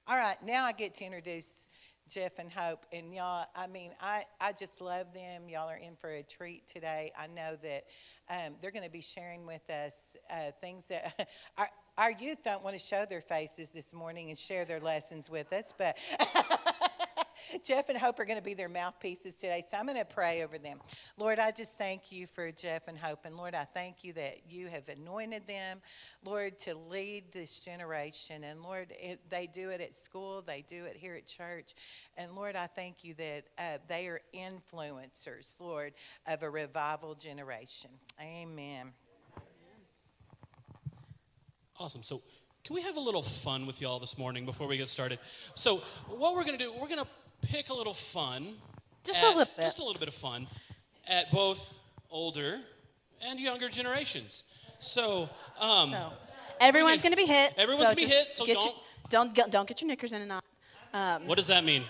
All right, now I get to introduce Jeff and Hope. And y'all, I just love them. Y'all are in for a treat today. I know that they're going to be sharing with us things that our youth don't want to show their faces this morning and share their lessons with us, but Jeff and Hope are going to be their mouthpieces today, so I'm going to pray over them. Lord, I just thank you for Jeff and Hope, and Lord, I thank you that you have anointed them, Lord, to lead this generation, and Lord, they do it at school, they do it here at church, and Lord, I thank you that they are influencers, Lord, of a revival generation. Amen. Awesome. So can we have a little fun with y'all this morning before we get started? So what we're going to do, we're going to pick a little fun. Just a little bit. Just a little bit of fun at both older and younger generations. So everyone's going to be hit. Everyone's going to be hit, so don't get your knickers in a knot. What does that mean?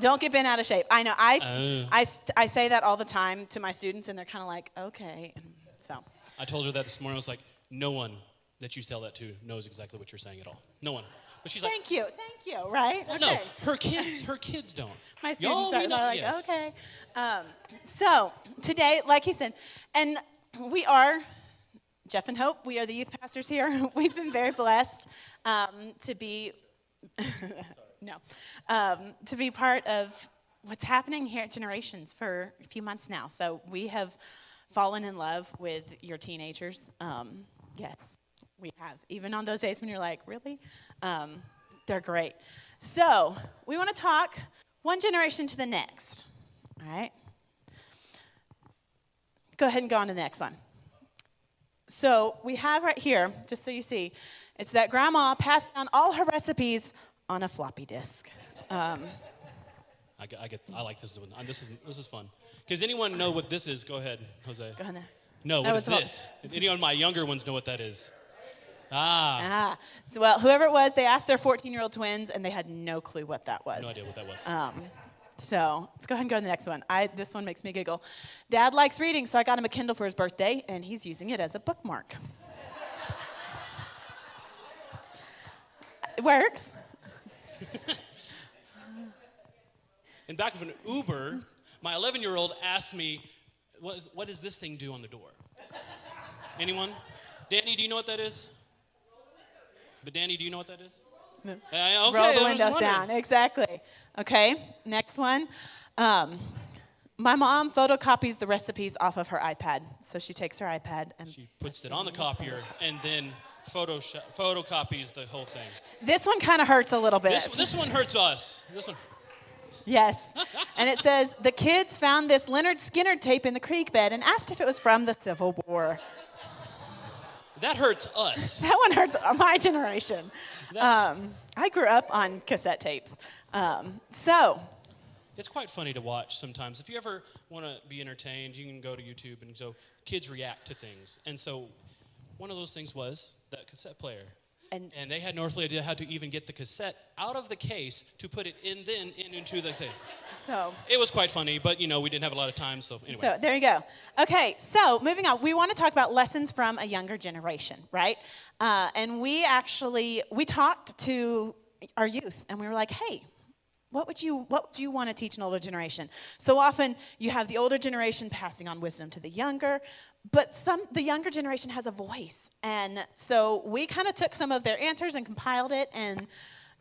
Don't get bent out of shape. I know. I say that all the time to my students, and they're kind of like, okay. And so I told her that this morning. I was like, no one that you tell that to knows exactly what you're saying at all. No one. But she's thank you, right? Well, okay. No, her kids don't. My students are like, yes. Okay. So today, like he said, and we are, Jeff and Hope, we are the youth pastors here. We've been very blessed to be, to be part of what's happening here at Generations for a few months now. So we have fallen in love with your teenagers. Yes. We have, even on those days when you're like, really? They're great. So we want to talk one generation to the next, all right? Go ahead and go on to the next one. So we have right here, just so you see, it's that grandma passed down all her recipes on a floppy disk. I like this one. This is fun. Does anyone know what this is? Go ahead, Jose. Go ahead there. No, what is this? Any of my younger ones know what that is? So, well, whoever it was, they asked their 14-year-old twins, and they had no clue what that was. No idea what that was. So let's go ahead and go to the next one. This one makes me giggle. Dad likes reading, so I got him a Kindle for his birthday, and he's using it as a bookmark. It works. In back of an Uber, my 11-year-old asked me, what does this thing do on the door? Anyone? Danny, do you know what that is? But Danny, do you know what that is? No. Okay, roll the windows down. Exactly. Okay, next one. My mom photocopies the recipes off of her iPad. So she takes her iPad and she puts it on the copier and then photocopies the whole thing. This one kind of hurts a little bit. This one hurts us. This one. Yes. And it says, the kids found this Leonard Skinner tape in the creek bed and asked if it was from the Civil War. That hurts us. That one hurts my generation. I grew up on cassette tapes. So it's quite funny to watch sometimes. If you ever want to be entertained, you can go to YouTube and so kids react to things. And so one of those things was that cassette player. And they had no earthly idea how to even get the cassette out of the case to put it into the tape. So it was quite funny, but we didn't have a lot of time, so anyway. So there you go. Okay, so moving on, we want to talk about lessons from a younger generation, right? And we talked to our youth, and we were like, hey, what would you want to teach an older generation? So often you have the older generation passing on wisdom to the younger, but the younger generation has a voice. And so we kind of took some of their answers and compiled it and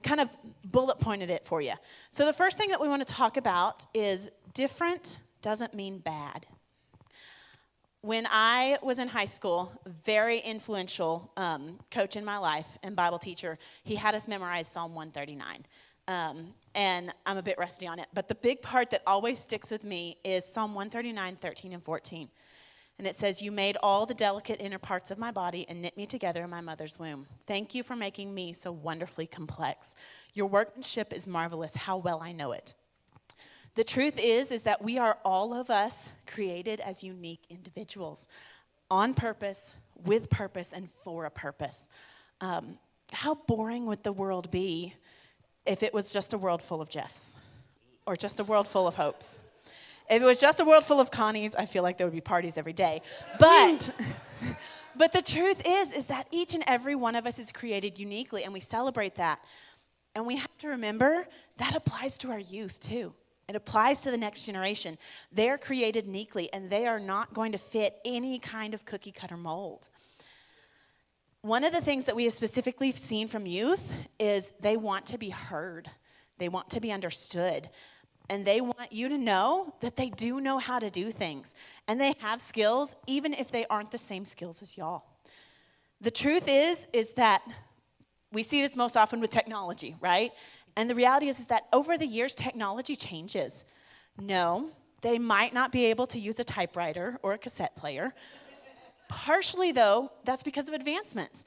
kind of bullet pointed it for you. So the first thing that we want to talk about is different doesn't mean bad. When I was in high school, very influential coach in my life and Bible teacher, he had us memorize Psalm 139. And I'm a bit rusty on it, but the big part that always sticks with me is Psalm 139, 13 and 14. And it says, you made all the delicate inner parts of my body and knit me together in my mother's womb. Thank you for making me so wonderfully complex. Your workmanship is marvelous. How well I know it. The truth is that we are all of us created as unique individuals on purpose, with purpose, and for a purpose. How boring would the world be if it was just a world full of Jeffs or just a world full of Hopes? If it was just a world full of Connies, I feel like there would be parties every day. But the truth is that each and every one of us is created uniquely, and we celebrate that. And we have to remember that applies to our youth too. It applies to the next generation. They're created uniquely, and they are not going to fit any kind of cookie cutter mold. One of the things that we have specifically seen from youth is they want to be heard. They want to be understood. And they want you to know that they do know how to do things. And they have skills, even if they aren't the same skills as y'all. The truth is that we see this most often with technology, right? And the reality is that over the years, technology changes. No, they might not be able to use a typewriter or a cassette player. Partially, though, that's because of advancements.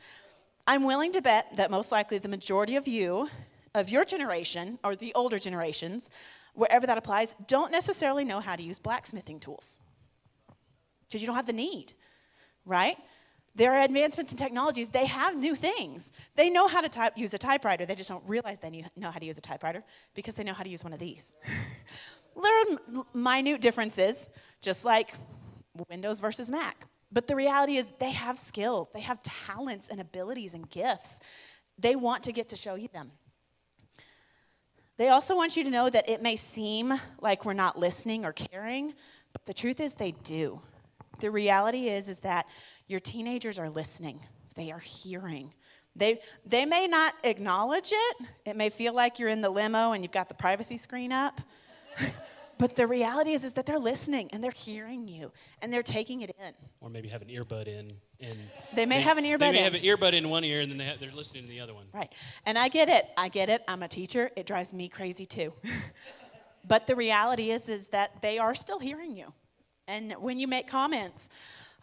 I'm willing to bet that most likely the majority of you, of your generation, or the older generations, wherever that applies, don't necessarily know how to use blacksmithing tools. Because you don't have the need, right? There are advancements in technologies. They have new things. They know how to use a typewriter. They just don't realize they know how to use a typewriter because they know how to use one of these. There are minute differences, just like Windows versus Mac. But the reality is they have skills. They have talents and abilities and gifts. They want to get to show you them. They also want you to know that it may seem like we're not listening or caring, but the truth is they do. The reality is that your teenagers are listening. They are hearing. They may not acknowledge it. It may feel like you're in the limo and you've got the privacy screen up. But the reality is that they're listening and they're hearing you and they're taking it in. Or maybe have an earbud in. They may have an earbud in. They may have an earbud in one ear and then they're listening to the other one. Right. And I get it. I'm a teacher. It drives me crazy too. But the reality is that they are still hearing you. And when you make comments,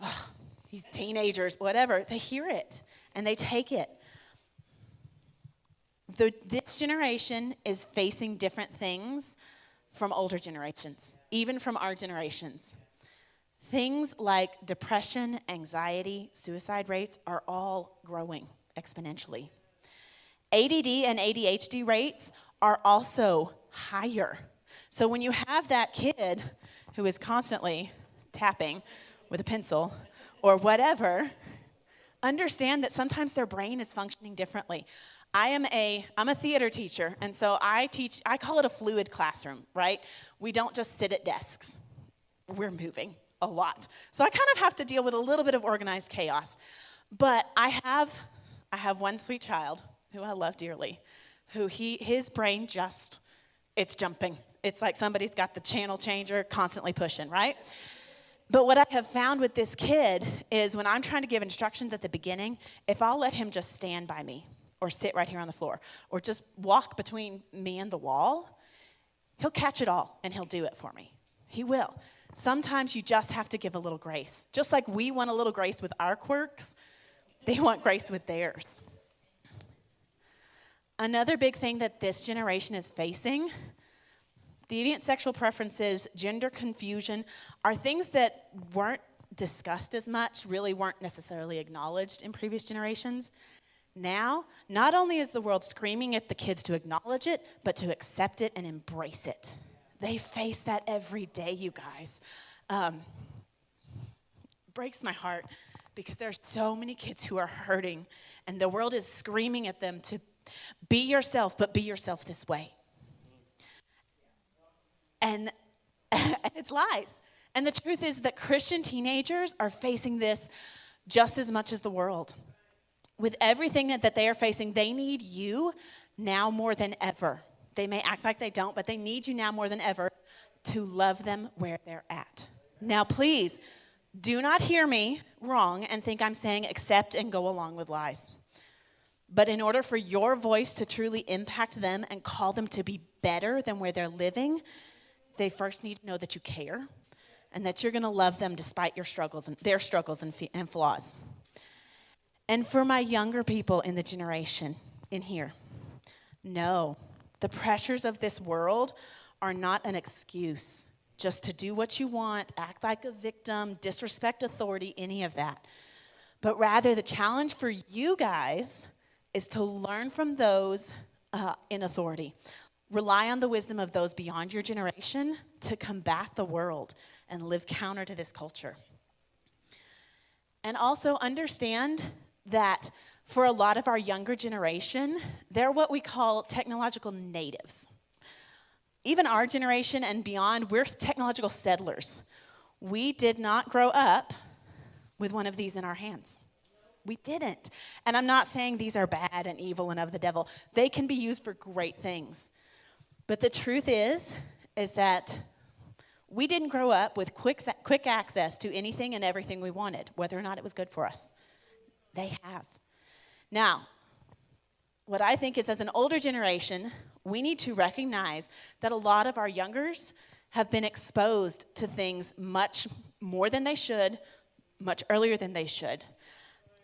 oh, these teenagers, whatever, they hear it and they take it. This generation is facing different things from older generations, even from our generations. Things like depression, anxiety, suicide rates are all growing exponentially. ADD and ADHD rates are also higher. So when you have that kid who is constantly tapping with a pencil or whatever, understand that sometimes their brain is functioning differently. I'm a theater teacher, and so I call it a fluid classroom, right? We don't just sit at desks. We're moving a lot. So I kind of have to deal with a little bit of organized chaos. But I have one sweet child who I love dearly, who his brain it's jumping. It's like somebody's got the channel changer constantly pushing, right? But what I have found with this kid is when I'm trying to give instructions at the beginning, if I'll let him just stand by me, or sit right here on the floor, or just walk between me and the wall, he'll catch it all, and he'll do it for me. He will. Sometimes you just have to give a little grace. Just like we want a little grace with our quirks, they want grace with theirs. Another big thing that this generation is facing, deviant sexual preferences, gender confusion, are things that weren't discussed as much, really weren't necessarily acknowledged in previous generations. Now, not only is the world screaming at the kids to acknowledge it, but to accept it and embrace it. They face that every day, you guys. Breaks my heart because there's so many kids who are hurting, and the world is screaming at them to be yourself, but be yourself this way. And it's lies. And the truth is that Christian teenagers are facing this just as much as the world. With everything that they are facing, they need you now more than ever. They may act like they don't, but they need you now more than ever to love them where they're at. Now, please, do not hear me wrong and think I'm saying accept and go along with lies. But in order for your voice to truly impact them and call them to be better than where they're living, they first need to know that you care and that you're going to love them despite your struggles and their struggles and flaws. And for my younger people in the generation in here, no, the pressures of this world are not an excuse just to do what you want, act like a victim, disrespect authority, any of that. But rather, the challenge for you guys is to learn from those in authority. Rely on the wisdom of those beyond your generation to combat the world and live counter to this culture. And also understand that for a lot of our younger generation, they're what we call technological natives. Even our generation and beyond, we're technological settlers. We did not grow up with one of these in our hands. We didn't. And I'm not saying these are bad and evil and of the devil. They can be used for great things. But the truth is that we didn't grow up with quick access to anything and everything we wanted, whether or not it was good for us. They have. Now, what I think is, as an older generation, we need to recognize that a lot of our youngers have been exposed to things much more than they should, much earlier than they should.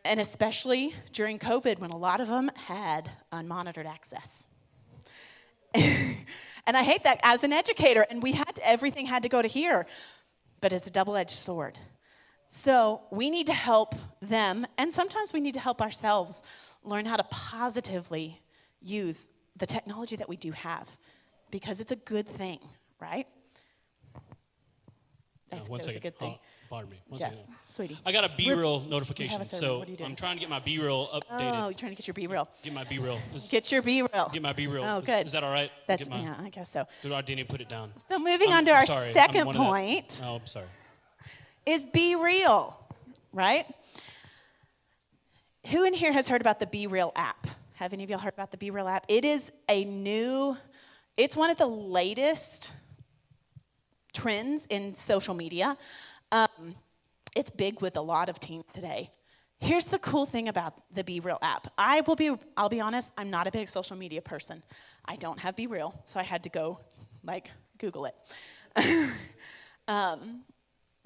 And especially during COVID, when a lot of them had unmonitored access. And I hate that as an educator, and everything had to go to here, but it's a double-edged sword. So we need to help them, and sometimes we need to help ourselves learn how to positively use the technology that we do have, because it's a good thing, right? One second. A good thing. Pardon me. One Jeff, second. Sweetie. I got a B-reel notification, so What are you doing? I'm trying to get my B-reel updated. Oh, you're trying to get your B-reel. Get my B-reel. Get your B-reel. Get my B-reel. Oh, good. Is that all right? Yeah, I guess so. I didn't even put it down. So moving on to our sorry, second I'm one of point Oh, I'm sorry. is be real, right? Who in here has heard about the Be Real app? Have any of y'all heard about the Be Real app? It is it's one of the latest trends in social media. It's big with a lot of teens today. Here's the cool thing about the Be Real app. I'll be honest, I'm not a big social media person. I don't have Be Real, so I had to go, Google it.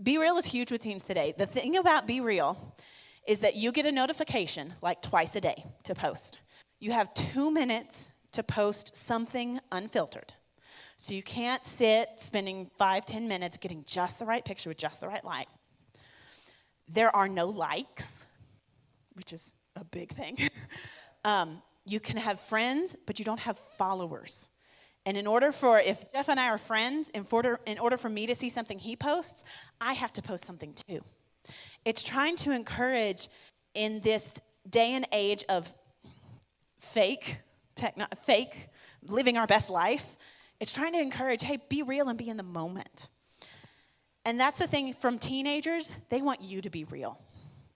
Be Real is huge with teens today. The thing about Be Real is that you get a notification, twice a day, to post. You have 2 minutes to post something unfiltered. So you can't sit spending 5-10 minutes getting just the right picture with just the right light. There are no likes, which is a big thing. You can have friends, but you don't have followers. And if Jeff and I are friends, in order for me to see something he posts, I have to post something too. It's trying to encourage, in this day and age of fake, living our best life, it's trying to encourage, hey, be real and be in the moment. And that's the thing from teenagers, they want you to be real.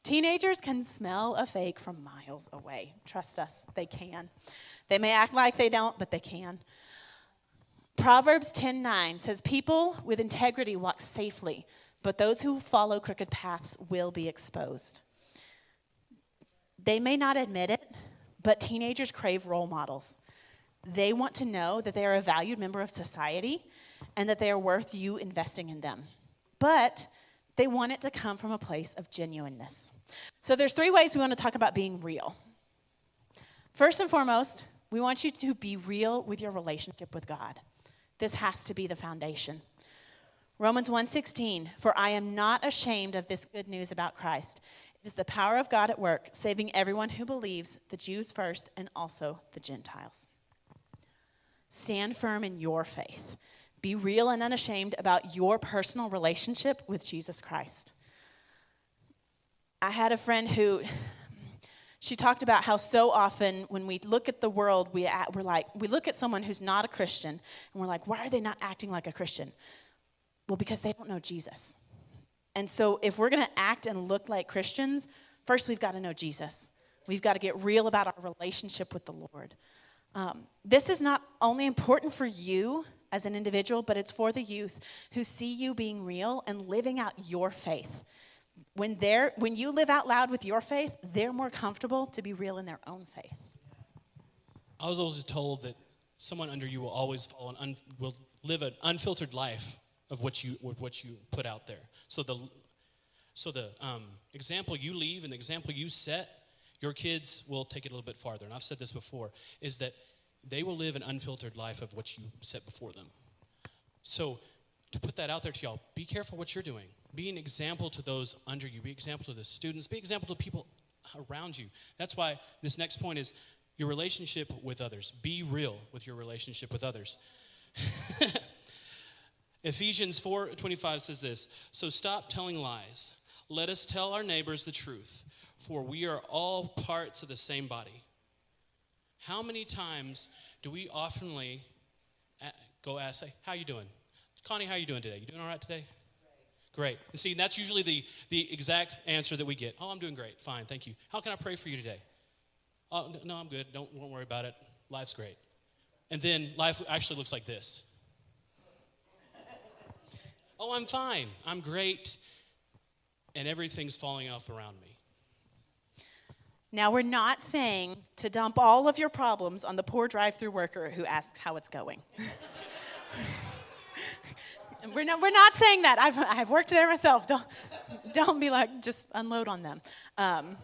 Teenagers can smell a fake from miles away. Trust us, they can. They may act like they don't, but they can. Proverbs 10:9 says, people with integrity walk safely, but those who follow crooked paths will be exposed. They may not admit it, but teenagers crave role models. They want to know that they are a valued member of society and that they are worth you investing in them. But they want it to come from a place of genuineness. So there's 3 ways we want to talk about being real. First and foremost, we want you to be real with your relationship with God. This has to be the foundation. Romans 1:16, for I am not ashamed of this good news about Christ. It is the power of God at work, saving everyone who believes, the Jews first and also the Gentiles. Stand firm in your faith. Be real and unashamed about your personal relationship with Jesus Christ. I had a friend she talked about how so often when we look at the world, we look at someone who's not a Christian, and we're like, why are they not acting like a Christian? Well, because they don't know Jesus. And so if we're going to act and look like Christians, first we've got to know Jesus. We've got to get real about our relationship with the Lord. This is not only important for you as an individual, but it's for the youth who see you being real and living out your faith. When you live out loud with your faith, they're more comfortable to be real in their own faith. I was always told that someone under you will always will live an unfiltered life of what you put out there. So the example you leave and the example you set, your kids will take it a little bit farther. And I've said this before, is that they will live an unfiltered life of what you set before them. So to put that out there to y'all, be careful what you're doing. Be an example to those under you. Be an example to the students. Be an example to people around you. That's why this next point is your relationship with others. Be real with your relationship with others. Ephesians 4:25 says this, so stop telling lies. Let us tell our neighbors the truth. For we are all parts of the same body. How many times do we oftenly go ask, say, how you doing? Connie, how you doing today? You doing all right today? Great. And see, that's usually the exact answer that we get. Oh, I'm doing great. Fine, thank you. How can I pray for you today? Oh, no, I'm good. Don't worry about it. Life's great. And then life actually looks like this. Oh, I'm fine. I'm great. And everything's falling off around me. Now, we're not saying to dump all of your problems on the poor drive-through worker who asks how it's going. We're not saying that. I've worked there myself. Don't be like, just unload on them. Amen.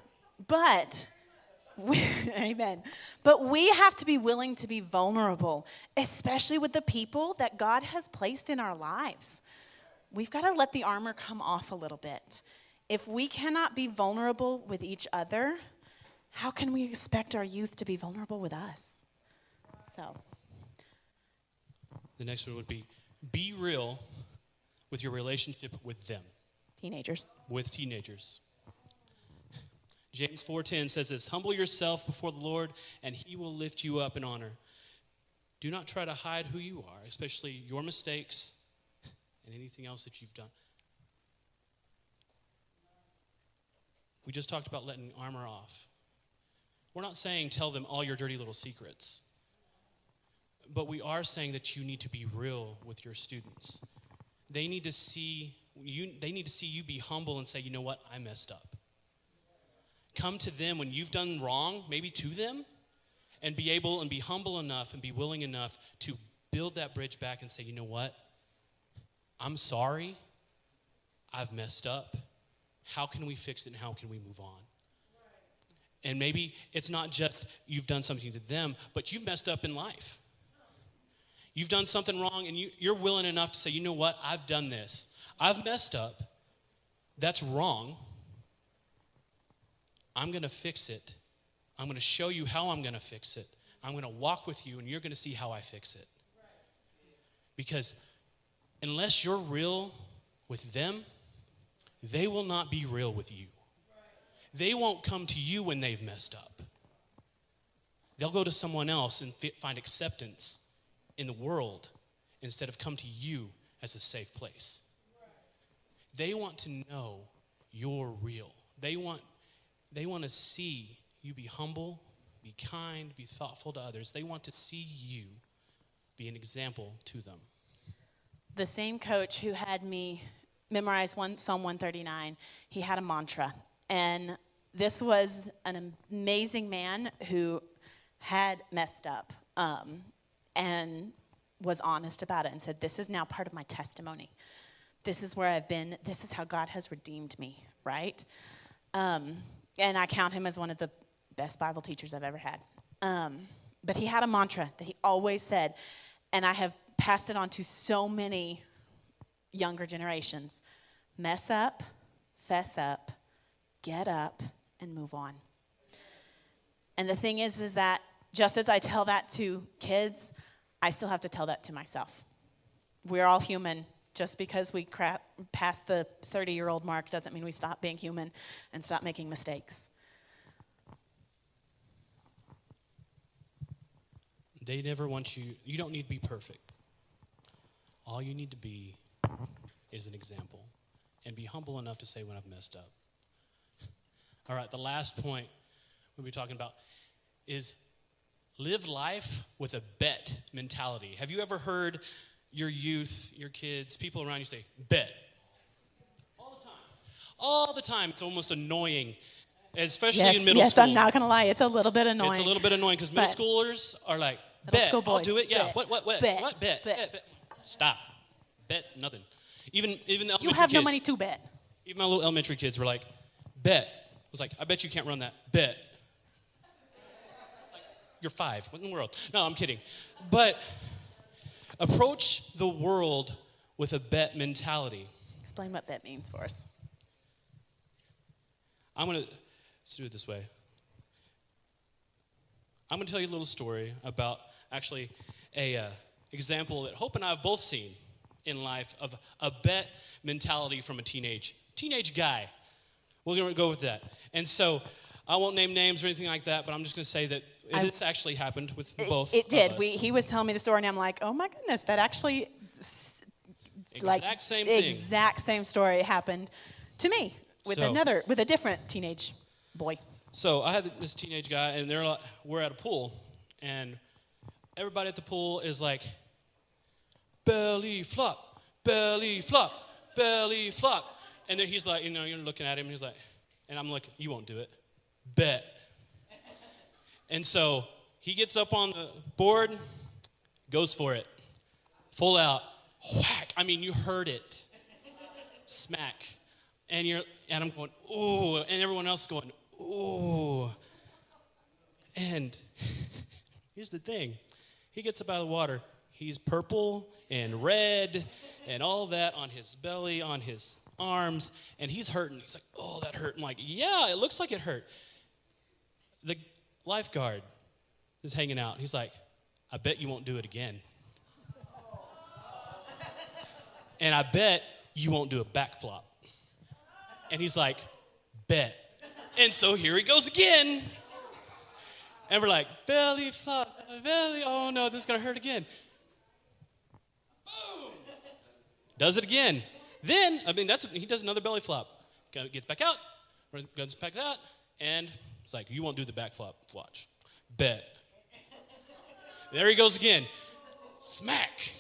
But we have to be willing to be vulnerable, especially with the people that God has placed in our lives. We've got to let the armor come off a little bit. If we cannot be vulnerable with each other, how can we expect our youth to be vulnerable with us? So, the next one would be real with your relationship with them. Teenagers. With teenagers. James 4:10 says this, humble yourself before the Lord, and he will lift you up in honor. Do not try to hide who you are, especially your mistakes and anything else that you've done. We just talked about letting armor off. We're not saying tell them all your dirty little secrets. But we are saying that you need to be real with your students. They need to see you be humble and say, you know what, I messed up. Come to them when you've done wrong, maybe to them, and be able and be humble enough and be willing enough to build that bridge back and say, you know what, I'm sorry, I've messed up. How can we fix it and how can we move on? And maybe it's not just you've done something to them, but you've messed up in life. You've done something wrong and you're willing enough to say, you know what, I've done this. I've messed up. That's wrong. I'm going to fix it. I'm going to show you how I'm going to fix it. I'm going to walk with you and you're going to see how I fix it. Because unless you're real with them, they will not be real with you. They won't come to you when they've messed up. They'll go to someone else and find acceptance in the world instead of come to you as a safe place. They want to know you're real. They want to see you be humble, be kind, be thoughtful to others. They want to see you be an example to them. The same coach who had me memorize Psalm 139, he had a mantra. And this was an amazing man who had messed up and was honest about it and said, this is now part of my testimony. This is where I've been. This is how God has redeemed me, right? And I count him as one of the best Bible teachers I've ever had. But he had a mantra that he always said, and I have passed it on to so many younger generations. Mess up, fess up, get up, and move on. And the thing is that just as I tell that to kids, I still have to tell that to myself. We're all human. Just because we pass the 30-year-old mark doesn't mean we stop being human and stop making mistakes. They never want you don't need to be perfect. All you need to be is an example and be humble enough to say when I've messed up. All right, the last point we'll be talking about is live life with a bet mentality. Have you ever heard your youth, your kids, people around you say, bet? All the time. All the time. It's almost annoying, especially in middle school. Yes, I'm not going to lie. It's a little bit annoying. It's a little bit annoying because middle schoolers are like, bet, I'll do it. Yeah, bet. What? Bet. What? Bet. Stop. Bet, nothing. Even the elementary kids. You have no money to bet. Even my little elementary kids were like, bet. I was like, I bet you can't run that. Bet. Like, you're 5. What in the world? No, I'm kidding. But approach the world with a bet mentality. Explain what bet means for us. Let's do it this way. I'm going to tell you a little story about actually a example that Hope and I have both seen in life of a bet mentality from a teenage guy. We're going to go with that. And so I won't name names or anything like that, but I'm just going to say that this actually happened with both It did. of us. He was telling me the story, and I'm like, oh, my goodness, that actually, Exact same thing. Exact same story happened to me with a different teenage boy. So I had this teenage guy, and we're at a pool, and everybody at the pool is like, belly flop, belly flop, belly flop. And then he's like, you're looking at him, and he's like, and I'm like, you won't do it. Bet. And so he gets up on the board, goes for it. Full out. Whack. I mean, you heard it. Smack. And I'm going, ooh. And everyone else is going, ooh. And here's the thing. He gets up out of the water. He's purple and red and all that on his belly, on his arms. And he's hurting. He's like, oh, that hurt. I'm like, yeah, it looks like it hurt. The lifeguard is hanging out. He's like, I bet you won't do it again. And I bet you won't do a backflop. And he's like, bet. And so here he goes again. And we're like, belly flop, belly, oh no, this is going to hurt again. Boom. Does it again. Then, he does another belly flop. Gets back out, goes back out, and it's like, you won't do the backflop, watch. Bet. There he goes again. Smack.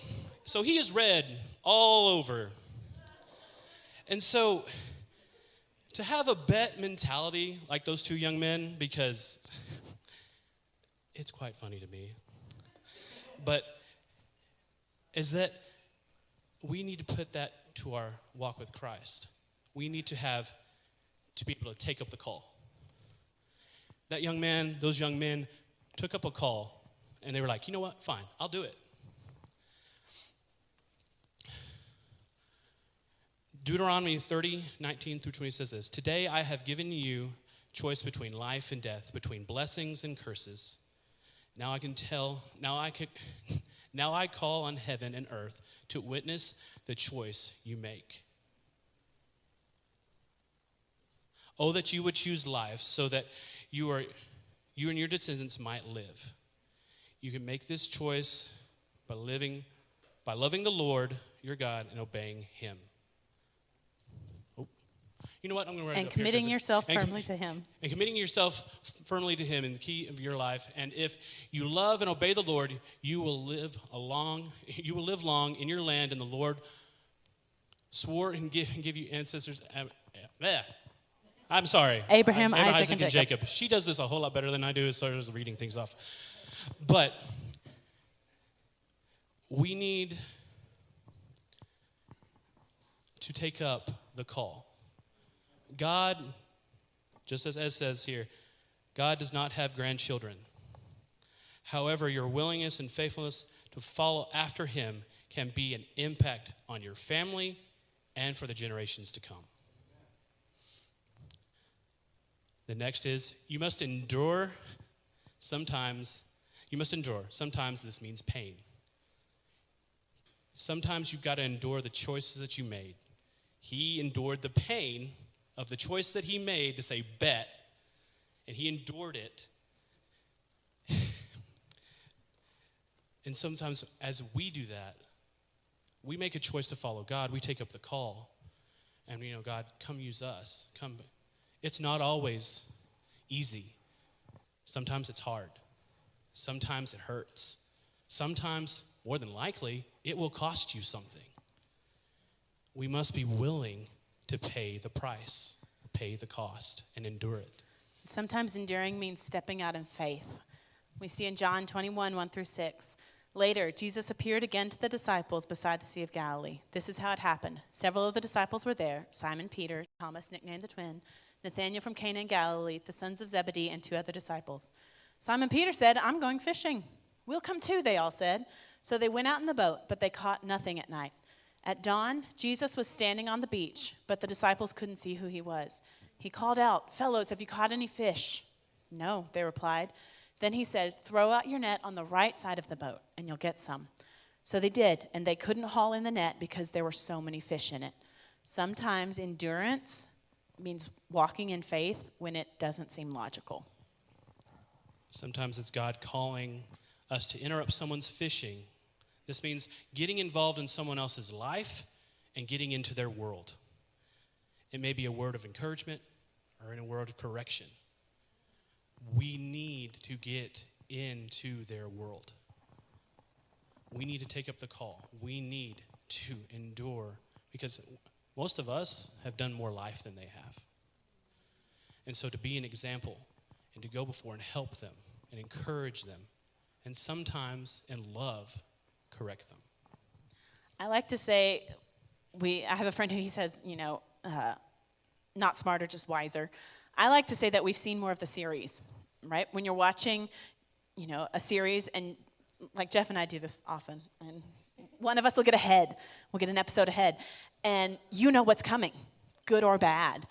So he is red all over. And so to have a bet mentality like those two young men, because it's quite funny to me, but is that we need to put that to our walk with Christ. We need to be able to take up the call. That young man, those young men took up a call, and they were like, you know what, fine, I'll do it. Deuteronomy 30:19 through 20 says this, today I have given you choice between life and death, between blessings and curses. Now I call on heaven and earth to witness the choice you make. Oh, that you would choose life so that you and your descendants might live. You can make this choice by loving the Lord, your God, and obeying him. Oh. You know what? I'm going to write it up here. And committing yourself firmly to him. And committing yourself firmly to him in the key of your life. And if you love and obey the Lord, you will live long in your land, and the Lord swore and give you ancestors. I'm sorry. Abraham, Isaac, and Jacob. She does this a whole lot better than I do as far as reading things off. But we need to take up the call. God, just as Ed says here, God does not have grandchildren. However, your willingness and faithfulness to follow after him can be an impact on your family and for the generations to come. The next is, you must endure. Sometimes this means pain. Sometimes you've got to endure the choices that you made. He endured the pain of the choice that he made to say bet, and he endured it. And sometimes as we do that, we make a choice to follow God. We take up the call. And, God, come use us. Come. It's not always easy. Sometimes it's hard. Sometimes it hurts. Sometimes, more than likely, it will cost you something. We must be willing to pay the price, pay the cost, and endure it. Sometimes enduring means stepping out in faith. We see in John 21:1-6. Later, Jesus appeared again to the disciples beside the Sea of Galilee. This is how it happened. Several of the disciples were there: Simon Peter, Thomas, nicknamed the twin, Nathanael from Cana in Galilee, the sons of Zebedee, and 2 other disciples. Simon Peter said, I'm going fishing. We'll come too, they all said. So they went out in the boat, but they caught nothing at night. At dawn, Jesus was standing on the beach, but the disciples couldn't see who he was. He called out, fellows, have you caught any fish? No, they replied. Then he said, throw out your net on the right side of the boat, and you'll get some. So they did, and they couldn't haul in the net because there were so many fish in it. Sometimes endurance means walking in faith when it doesn't seem logical. Sometimes it's God calling us to interrupt someone's fishing. This means getting involved in someone else's life and getting into their world. It may be a word of encouragement or in a word of correction. We need to get into their world. We need to take up the call. We need to endure, because most of us have done more life than they have. And so to be an example and to go before and help them and encourage them, and sometimes in love, correct them. I like to say, I have a friend who he says, not smarter, just wiser. I like to say that we've seen more of the series, right? When you're watching, a series, and like Jeff and I do this often, and one of us will get ahead. We'll get an episode ahead, and you know what's coming, good or bad.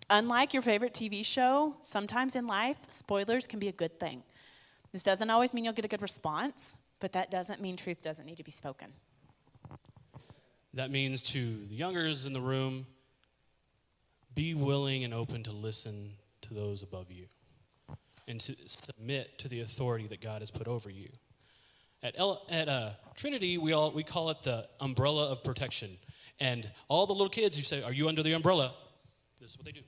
Unlike your favorite TV show, sometimes in life, spoilers can be a good thing. This doesn't always mean you'll get a good response, but that doesn't mean truth doesn't need to be spoken. That means to the youngers in the room, be willing and open to listen to those above you and to submit to the authority that God has put over you. At Trinity, we call it the umbrella of protection. And all the little kids, you say, "Are you under the umbrella?" This is what they do.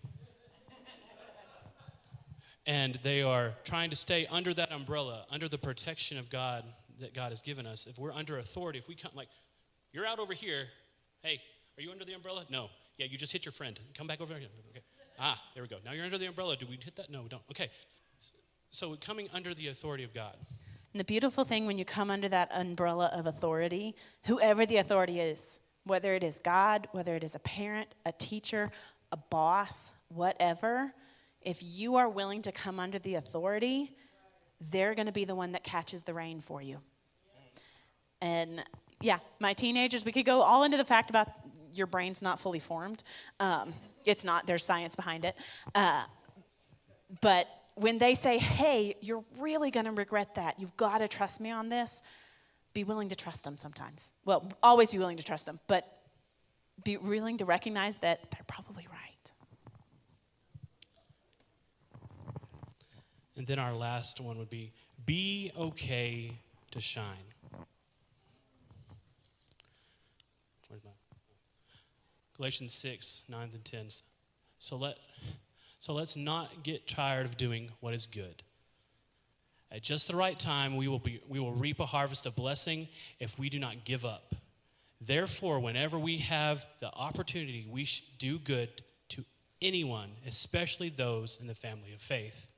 And they are trying to stay under that umbrella, under the protection of God that God has given us. If we're under authority, if we come like, "You're out over here. Hey, are you under the umbrella?" "No." "Yeah, you just hit your friend. Come back over here." "Okay." "Ah, there we go. Now you're under the umbrella. Do we hit that?" "No, we don't." Okay. So coming under the authority of God. And the beautiful thing when you come under that umbrella of authority, whoever the authority is, whether it is God, whether it is a parent, a teacher, a boss, whatever, if you are willing to come under the authority, they're going to be the one that catches the rein for you. And yeah, my teenagers, we could go all into the fact about your brain's not fully formed. It's not. There's science behind it. But when they say, "Hey, you're really going to regret that. You've got to trust me on this," be willing to trust them sometimes. Well, always be willing to trust them, but be willing to recognize that they're probably right. And then our last one would be okay to shine. Where's my Galatians 6, 9 and 10. So let's not get tired of doing what is good. At just the right time, we will reap a harvest of blessing if we do not give up. Therefore, whenever we have the opportunity, we should do good to anyone, especially those in the family of faith.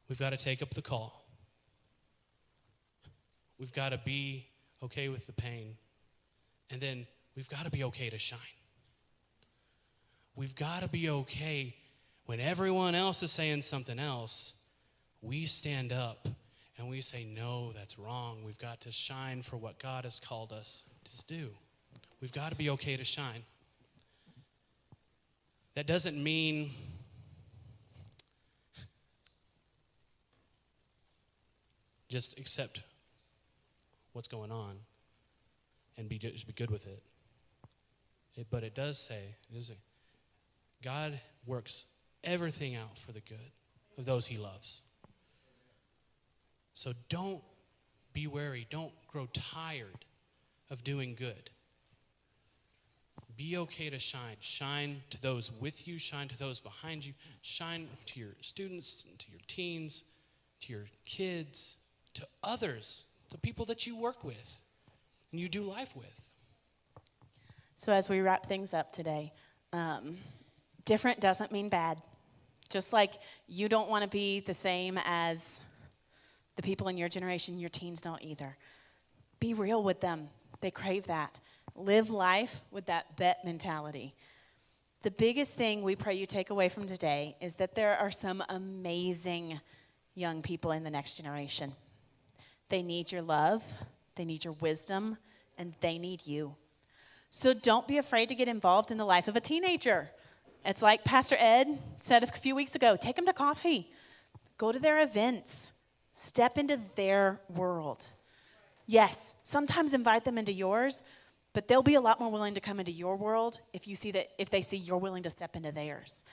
We've got to take up the call. We've got to be okay with the pain. And then we've got to be okay to shine. We've got to be okay when everyone else is saying something else. We stand up and we say, "No, that's wrong." We've got to shine for what God has called us to do. We've got to be okay to shine. That doesn't mean just accept what's going on and just be good with it. But it does say, God works everything out for the good of those he loves. So don't be weary. Don't grow tired of doing good. Be okay to shine. Shine to those with you. Shine to those behind you. Shine to your students, to your teens, to your kids, to others, the people that you work with and you do life with. So as we wrap things up today, different doesn't mean bad. Just like you don't want to be the same as the people in your generation, your teens don't either. Be real with them. They crave that. Live life with that bet mentality. The biggest thing we pray you take away from today is that there are some amazing young people in the next generation. They need your love, they need your wisdom, and they need you. So don't be afraid to get involved in the life of a teenager. It's like Pastor Ed said a few weeks ago, take them to coffee. Go to their events. Step into their world. Yes, sometimes invite them into yours, But they'll be a lot more willing to come into your world if they see you're willing to step into theirs.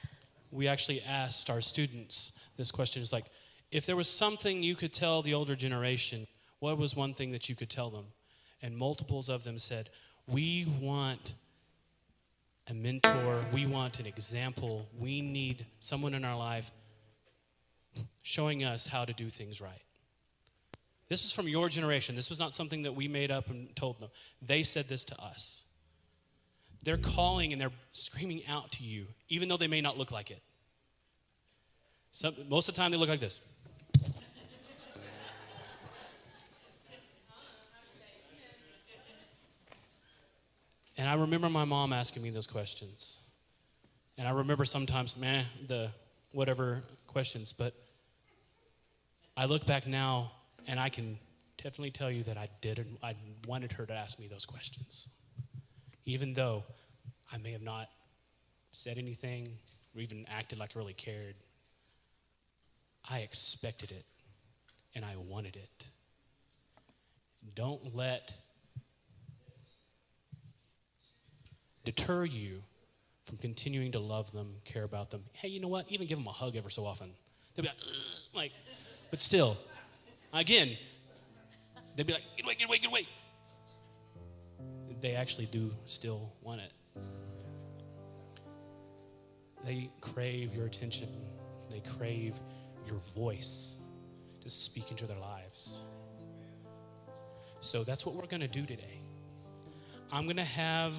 We actually asked our students this question. It's like, if there was something you could tell the older generation, what was one thing that you could tell them? And multiples of them said, we want a mentor, we want an example, we need someone in our life showing us how to do things right. This was from your generation. This was not something that we made up and told them. They said this to us. They're calling and they're screaming out to you, even though they may not look like it. Most of the time, they look like this. And I remember my mom asking me those questions. And I remember sometimes, the whatever questions. But I look back now, and I can definitely tell you that I wanted her to ask me those questions. Even though I may have not said anything or even acted like I really cared, I expected it, and I wanted it. Don't let deter you from continuing to love them, care about them. Hey, you know what? Even give them a hug ever so often. They'll be like, but still, again, they'd be like, get away. They actually do still want it. They crave your attention. They crave your voice to speak into their lives. So that's what we're going to do today. I'm going to have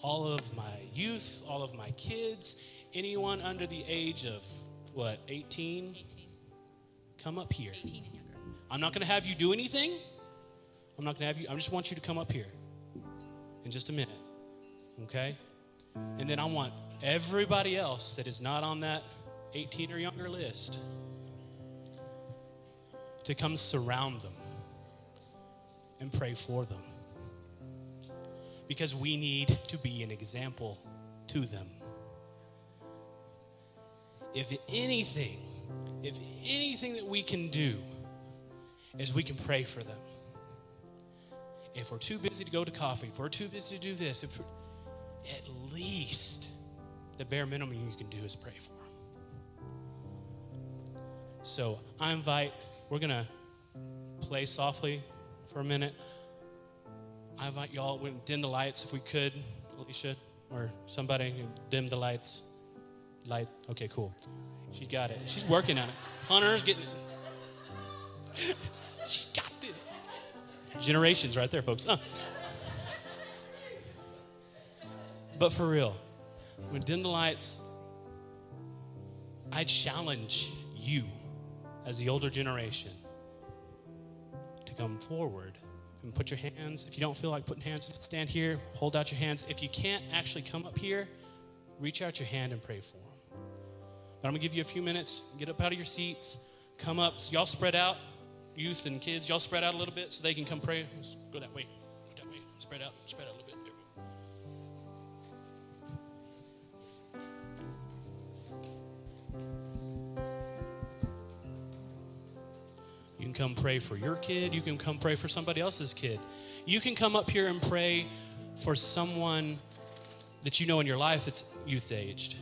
all of my youth, all of my kids, anyone under the age of, 18? Come up here. 18 and younger. I'm not going to have you do anything. I just want you to come up here in just a minute, okay? And then I want everybody else that is not on that 18 or younger list to come surround them and pray for them. Because we need to be an example to them. If anything that we can do is we can pray for them. If we're too busy to go to coffee, if we're too busy to do this, at least the bare minimum you can do is pray for them. So we're going to play softly for a minute. I invite y'all, we'll dim the lights if we could, Alicia, or somebody dim the lights. Okay, cool. She got it. She's working on it. Hunter's getting it. She got this. Generations right there, folks. But for real, when dim the lights, I challenge you as the older generation to come forward and put your hands. If you don't feel like putting hands, stand here, hold out your hands. If you can't actually come up here, reach out your hand and pray for them. But I'm going to give you a few minutes. Get up out of your seats. Come up. So y'all spread out. Youth and kids, y'all spread out a little bit so they can come pray. Let's go that way. Go that way. Spread out a little bit. There we go. You can come pray for your kid. You can come pray for somebody else's kid. You can come up here and pray for someone that you know in your life that's youth-aged.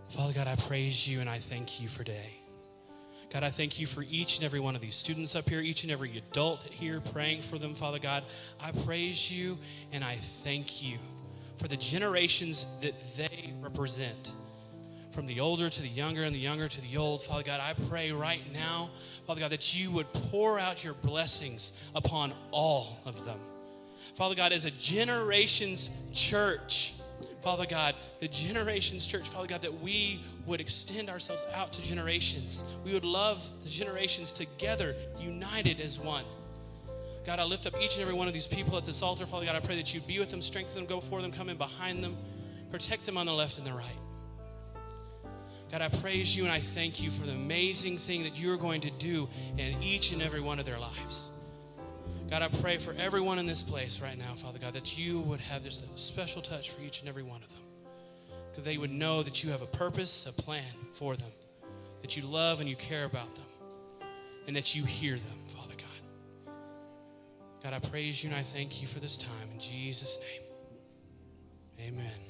Father God, I praise you and I thank you for today. God, I thank you for each and every one of these students up here, each and every adult here, praying for them, Father God. I praise you and I thank you for the generations that they represent. from the older to the younger and the younger to the old. Father God, I pray right now, Father God, that you would pour out your blessings upon all of them. Father God, as a generations church, Father God, the generations church, Father God, that we would extend ourselves out to generations. We would love the generations together, united as one. God, I lift up each and every one of these people at this altar. Father God, I pray that you'd be with them, strengthen them, go before them, come in behind them, protect them on the left and the right. God, I praise you and I thank you for the amazing thing that you're going to do in each and every one of their lives. God, I pray for everyone in this place right now, Father God, that you would have this special touch for each and every one of them. That they would know that you have a purpose, a plan for them, that you love and you care about them, and that you hear them, Father God. God, I praise you and I thank you for this time. In Jesus' name, amen.